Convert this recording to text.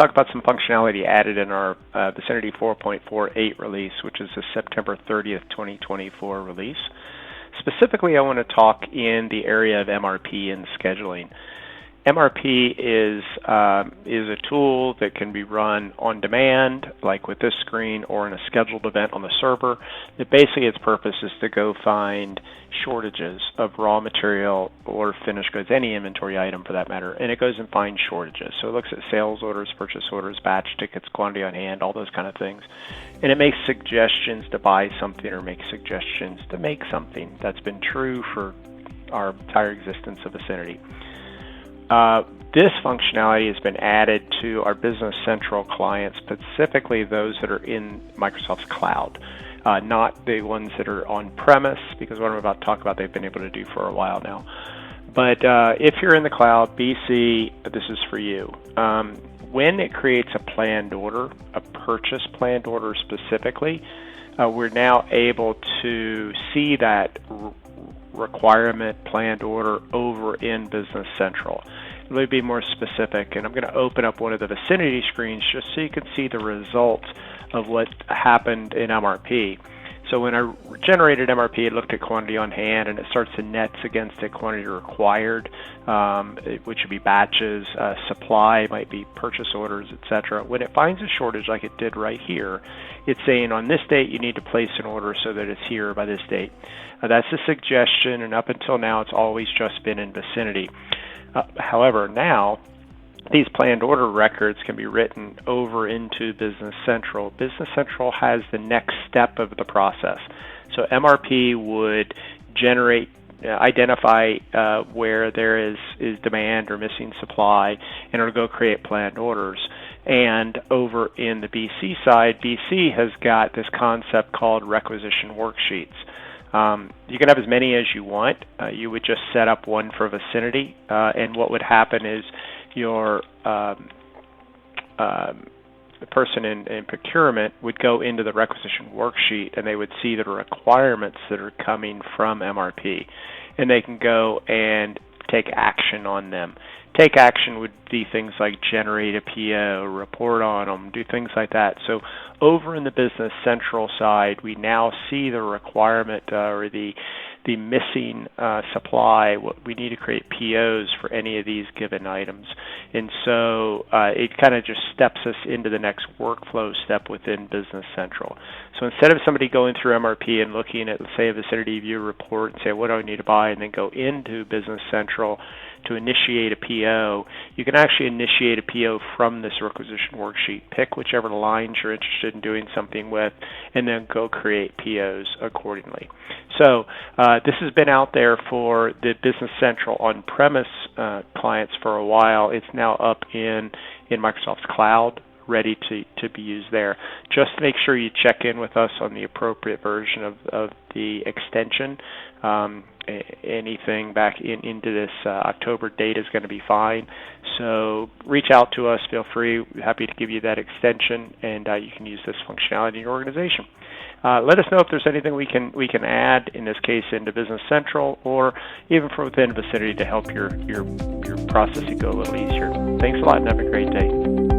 talk about some functionality added in our Vicinity 4.48 release, which is the September 30th, 2024 release. Specifically, I want to talk in the area of MRP and scheduling. MRP is a tool that can be run on demand, like with this screen, or in a scheduled event on the server. That basically its purpose is to go find shortages of raw material or finished goods, any inventory item for that matter, and it goes and finds shortages. So it looks at sales orders, purchase orders, batch tickets, quantity on hand, all those kind of things. And it makes suggestions to buy something or makes suggestions to make something. That's been true for our entire existence of Vicinity. This functionality has been added to our Business Central clients, specifically those that are in Microsoft's cloud, not the ones that are on-premise, because what I'm about to talk about they've been able to do for a while now. But if you're in the cloud, BC, this is for you. When it creates a planned order, a purchase planned order specifically, we're now able to see that requirement planned order over in Business Central. Let me be more specific, and I'm going to open up one of the Vicinity screens just so you can see the results of what happened in MRP. So when I generated MRP, it looked at quantity on hand, and it starts to nets against a quantity required, which would be batches, supply, might be purchase orders, etc. When it finds a shortage like it did right here, it's saying on this date you need to place an order so that it's here by this date. That's a suggestion, and up until now it's always just been in Vicinity. However, now these planned order records can be written over into Business Central. Business Central has the next step of the process. So MRP would generate, identify where there is demand or missing supply, and it'll go create planned orders. And over in the BC side, BC has got this concept called Requisition Worksheets. You can have as many as you want. You would just set up one for Vicinity, and what would happen is your the person in procurement would go into the Requisition Worksheet, and they would see the requirements that are coming from MRP, and they can go and take action on them. Take action would be things like generate a PO, report on them, do things like that. So over in the Business Central side, we now see the requirement or the missing supply. We need to create POs for any of these given items. And so it kind of just steps us into the next workflow step within Business Central. So instead of somebody going through MRP and looking at, say, a Vicinity View report and say, what do I need to buy, and then go into Business Central to initiate a PO, you can actually initiate a PO from this Requisition Worksheet. Pick whichever lines you're interested in doing something with, and then go create POs accordingly. So this has been out there for the Business Central on-premise clients for a while. It's now up in Microsoft's cloud, ready to be used there. Just make sure you check in with us on the appropriate version of the extension. Anything back into this October date is going to be fine. So reach out to us. Feel free. We're happy to give you that extension, and you can use this functionality in your organization. Let us know if there's anything we can add, in this case, into Business Central, or even from within Vicinity to help your processing go a little easier. Thanks a lot, and have a great day.